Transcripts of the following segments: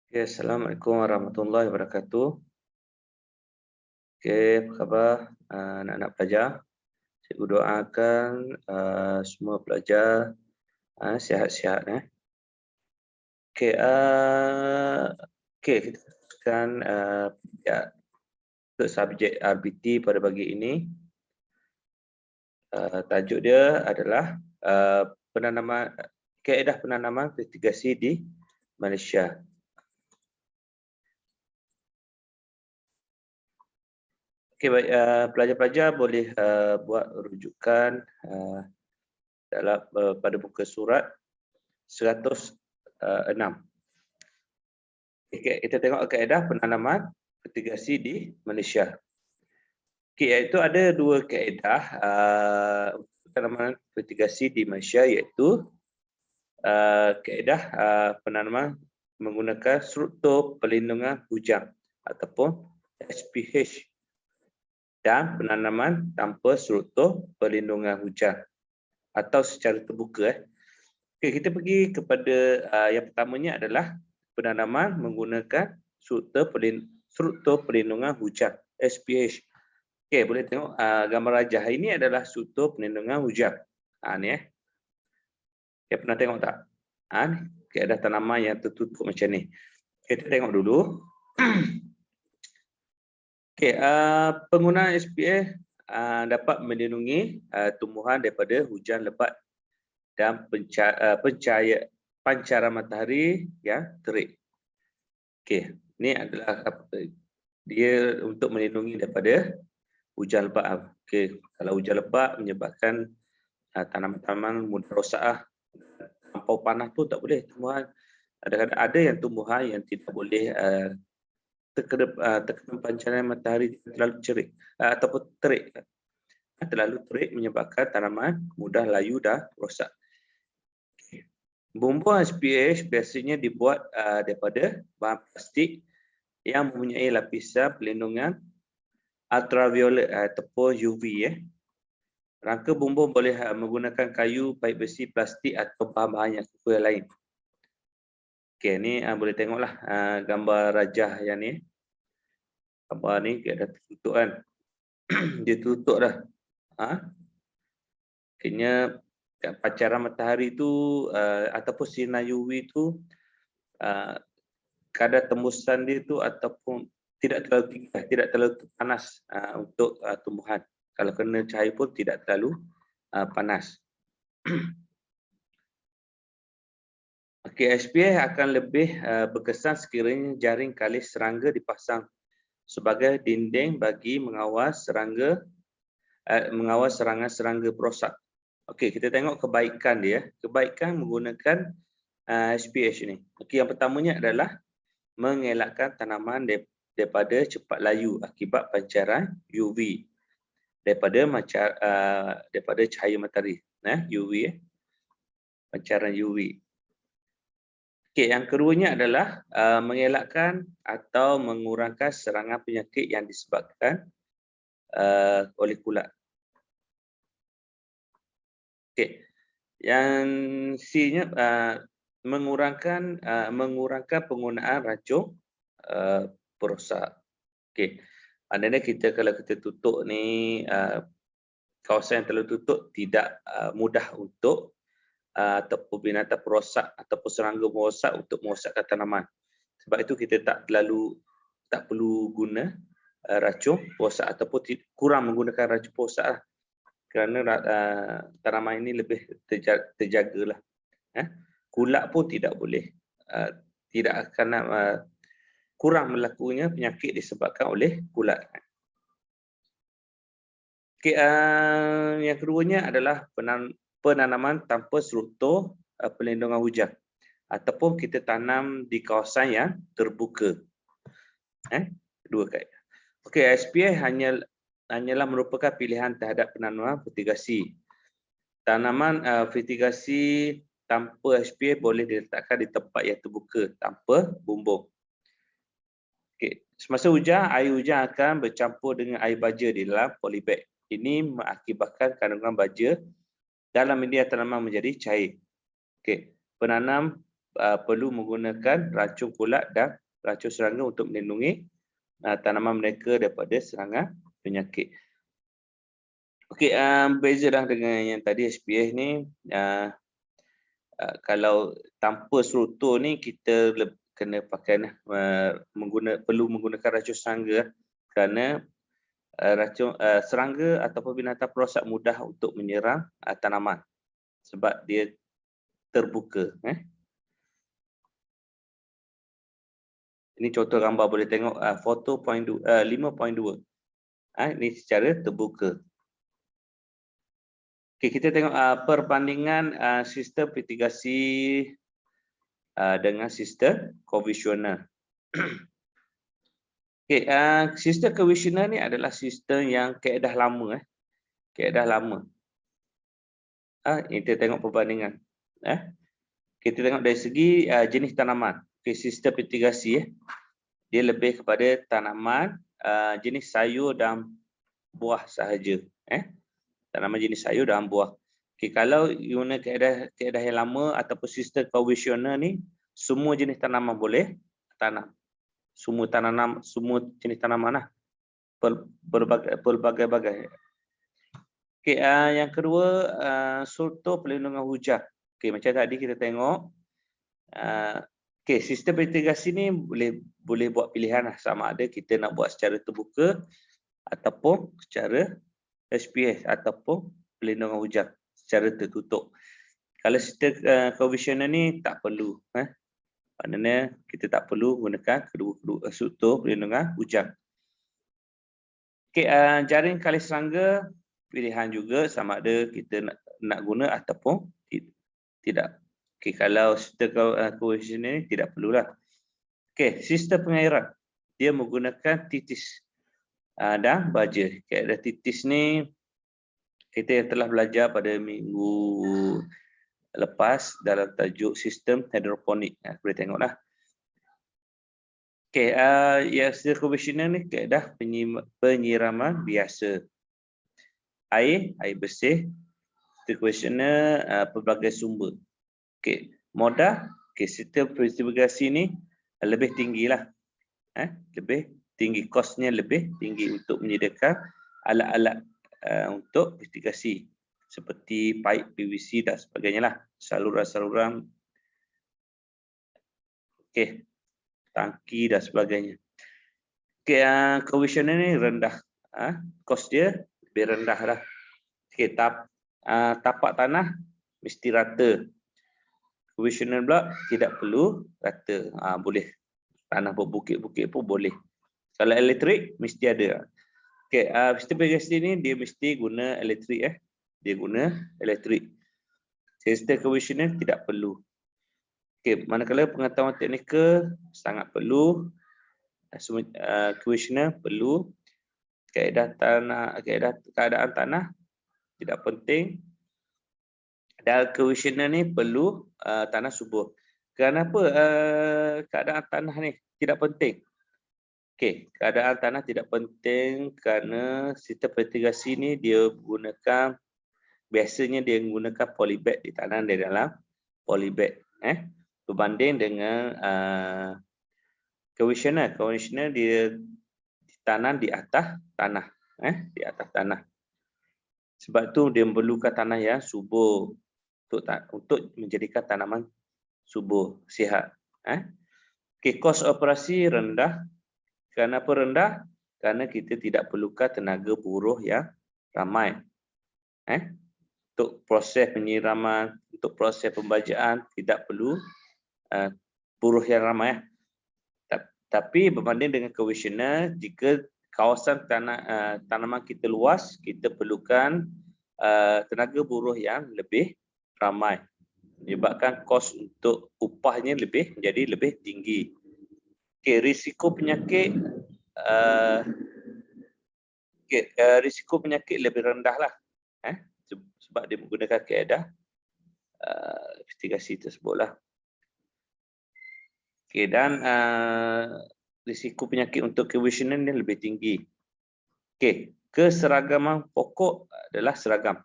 Oke, Assalamualaikum warahmatullahi wabarakatuh. Oke, apa khabar anak-anak pelajar? Cikgu doakan semua pelajar sihat-sihat. Oke, kita teruskan ya, untuk subjek RBT pada pagi ini. Tajuk dia adalah penanaman kaedah penanaman mitigasi di Malaysia. Okey, baik, pelajar-pelajar boleh buat rujukan dalam pada muka surat 106. Okey, kita tengok kaedah penanaman mitigasi di Malaysia. Okey, iaitu ada dua kaedah untuk penanaman mitigasi di Malaysia, iaitu kaedah penanaman menggunakan struktur perlindungan hujang ataupun SPH, dan penanaman tanpa struktur perlindungan hujang atau secara terbuka. Okey, kita pergi kepada yang pertamanya adalah penanaman menggunakan struktur perlindungan hujang, SPH. Okey, boleh tengok gambar rajah. Ini adalah struktur perlindungan hujang. Ni Okay, pernah tengok tak? Ni kaedah tanaman yang tertutup macam ni. Kita tengok dulu. Okey, penggunaan SPH dapat melindungi tumbuhan daripada hujan lebat dan pancaran matahari yang terik. Okey, ni adalah dia untuk melindungi daripada hujan lebat. Okey, kalau hujan lebat menyebabkan tanaman-tanaman mudah rosak. Terlampau panas pun tak boleh. Tumbuhan ada yang tumbuhan yang tidak boleh terkena pancaran matahari terlalu cerik ataupun terik. Terlalu terik menyebabkan tanaman mudah layu dan rosak. Bumbung SPH biasanya dibuat daripada bahan plastik yang mempunyai lapisan perlindungan ultraviolet ataupun UV. Rangka bumbung boleh menggunakan kayu, paip besi, plastik atau bahan-bahan yang kekal lain. Okey, ni boleh tengoklah gambar rajah yang ni. Gambar ni dia dah tertutup kan. Dia tutup dah. Akhirnya pancaran matahari tu ataupun sinar UV tu kadar tembusan dia tu ataupun tidak terlalu tinggi, tidak terlalu panas untuk tumbuhan. Kalau kena cahaya pun tidak terlalu panas. Okey, SPH akan lebih berkesan sekiranya jaring kalis serangga dipasang sebagai dinding bagi mengawal serangan serangga perosak. Okey, kita tengok kebaikan dia. Kebaikan menggunakan SPH ni. Okey, yang pertamanya adalah mengelakkan tanaman daripada cepat layu akibat pancaran UV daripada cahaya matahari, UV, pancaran UV. Okey, yang keduanya adalah mengelakkan atau mengurangkan serangan penyakit yang disebabkan oleh kulat. Okey, yang C-nya mengurangkan penggunaan racun perosak. Okey, maknanya kalau kita tutup ni kawasan yang terlalu tutup tidak mudah untuk ataupun binatang perosak ataupun serangga perosak untuk merosakkan tanaman. Sebab itu kita tak perlu guna racun perosak ataupun kurang menggunakan racun perosak lah. Kerana tanaman ini lebih terjagalah. Kulat pun tidak boleh. Tidak akan kurang melakukannya penyakit disebabkan oleh kulat. Okay, yang keduanya adalah penanaman tanpa struktur perlindungan hujan ataupun kita tanam di kawasan yang terbuka. Dua kaedah. Okey, SPH hanyalah merupakan pilihan terhadap penanaman mitigasi. Tanaman mitigasi tanpa SPH boleh diletakkan di tempat yang terbuka tanpa bumbung. Okey, semasa hujan, air hujan akan bercampur dengan air baja di dalam polybag. Ini mengakibatkan kandungan baja dalam media tanaman menjadi cair. Okey, penanam perlu menggunakan racun kulat dan racun serangga untuk melindungi tanaman mereka daripada serangan penyakit. Okey, beza dah dengan yang tadi SPH ni, kalau tanpa struktur ni kita kena pakai perlu menggunakan racun serangga kerana racun serangga ataupun binatang perosak mudah untuk menyerang tanaman sebab dia terbuka. Ini contoh gambar, boleh tengok foto 5.2. Ini secara terbuka. Okey, kita tengok perbandingan sistem mitigasi dengan sistem konvensional. Okey, sistem konvensional ni adalah sistem yang kaedah lama. Kaedah lama. Kita tengok perbandingan. Kita tengok dari segi jenis tanaman. Okey, sistem mitigasi dia lebih kepada tanaman jenis sayur dan buah sahaja. Tanaman jenis sayur dan buah. Okay, kalau guna kaedah yang lama ataupun sistem konvensional ni, semua jenis tanaman boleh tanam. Semua jenis tanaman lah. Pelbagai-bagai. Okay, yang kedua, struktur pelindungan hujan. Okay, macam tadi kita tengok. Okay, sistem mitigasi ni boleh buat pilihan lah, sama ada kita nak buat secara terbuka ataupun secara SPH ataupun pelindungan hujan secara tertutup. Kalau sistem konvensional ni tak perlu. Maknanya kita tak perlu gunakan kedua-dua struktur pelindungan hujan. Okay, jaring kali serangga pilihan juga sama ada kita nak guna ataupun tidak. Okay, kalau sistem konvensional ni tidak perlulah. Okay, sistem pengairan dia menggunakan titis dan baja. Kaedah titis ni kita yang telah belajar pada minggu lepas dalam tajuk sistem hidroponik. Boleh tengoklah. Okey, yang sistem konvensional ni kaedah penyiraman biasa. Air bersih. Sistem konvensional pelbagai sumber. Okey, modal, sistem mitigasi ni lebih tinggilah. Lebih tinggi, kosnya lebih tinggi untuk menyediakan alat-alat untuk mitigasi seperti pipe PVC dan sebagainya lah, saluran-saluran, tangki dan sebagainya. Konvensional ni rendah, kos dia lebih rendah lah. Tapak tanah mesti rata. Konvensional pula tidak perlu rata, boleh tanah berbukit-bukit pun boleh. Kalau elektrik mesti ada. Sistem mitigasi ni dia mesti guna elektrik. Dia guna elektrik. Sistem konvensional tidak perlu. Manakala pengetahuan teknikal sangat perlu. Konvensional perlu. Keadaan tanah tidak penting. Dan konvensional ni perlu tanah subur. Kenapa keadaan tanah ni tidak penting? Keadaan tanah tidak penting kerana sistem mitigasi ni dia biasanya dia menggunakan polybag, ditanam di dalam polybag. Berbanding dengan konvensional. Konvensional dia ditanam di atas tanah. Di atas tanah. Sebab tu dia memerlukan tanah yang subur untuk menjadikan tanaman subur, sihat. Kos operasi rendah. Kenapa rendah? Kerana kita tidak perlukan tenaga buruh yang ramai. Untuk proses penyiraman, untuk proses pembajaan tidak perlu buruh yang ramai. Tapi berbanding dengan konvensional, jika kawasan tanaman kita luas, kita perlukan tenaga buruh yang lebih ramai. Menyebabkan kos untuk upahnya menjadi lebih tinggi. Risiko penyakit risiko penyakit lebih rendah lah. Sebab dia menggunakan kaedah mitigasi tersebutlah. Dan risiko penyakit untuk konvensional ni lebih tinggi. Keseragaman pokok adalah seragam.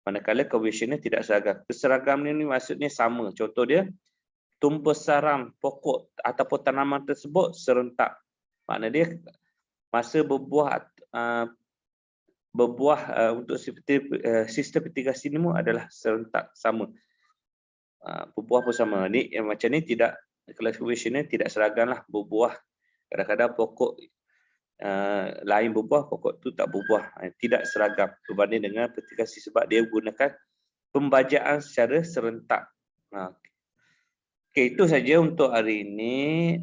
Manakala konvensional tidak seragam. Keseragam ni maksudnya sama. Contoh dia, tumpah saram pokok ataupun tanaman tersebut serentak. Makna dia masa berbuah untuk sistem mitigasi ini adalah serentak sama. Berbuah pun sama. Ni macam ni tidak, classification-nya tidak seragam lah berbuah. Kadang-kadang pokok lain berbuah, pokok tu tak berbuah. Tidak seragam berbanding dengan mitigasi sebab dia gunakan pembajaan secara serentak. Okey, itu saja untuk hari ini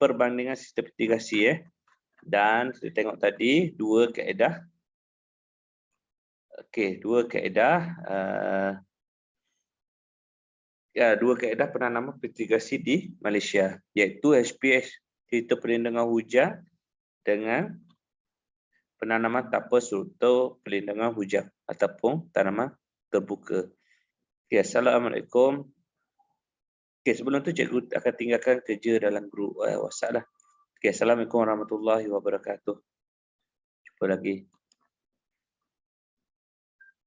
perbandingan sistem mitigasi dan kita tengok tadi dua kaedah. Okey, dua kaedah dua kaedah penanaman mitigasi di Malaysia, iaitu HPH, cerita perlindungan hujan, dengan penanaman tanpa struktur perlindungan hujan ataupun tanaman terbuka. Okay, Assalamualaikum. Okay, sebelum tu cikgu akan tinggalkan kerja dalam grup WhatsApp lah. Okay, Assalamualaikum warahmatullahi wabarakatuh. Jumpa lagi.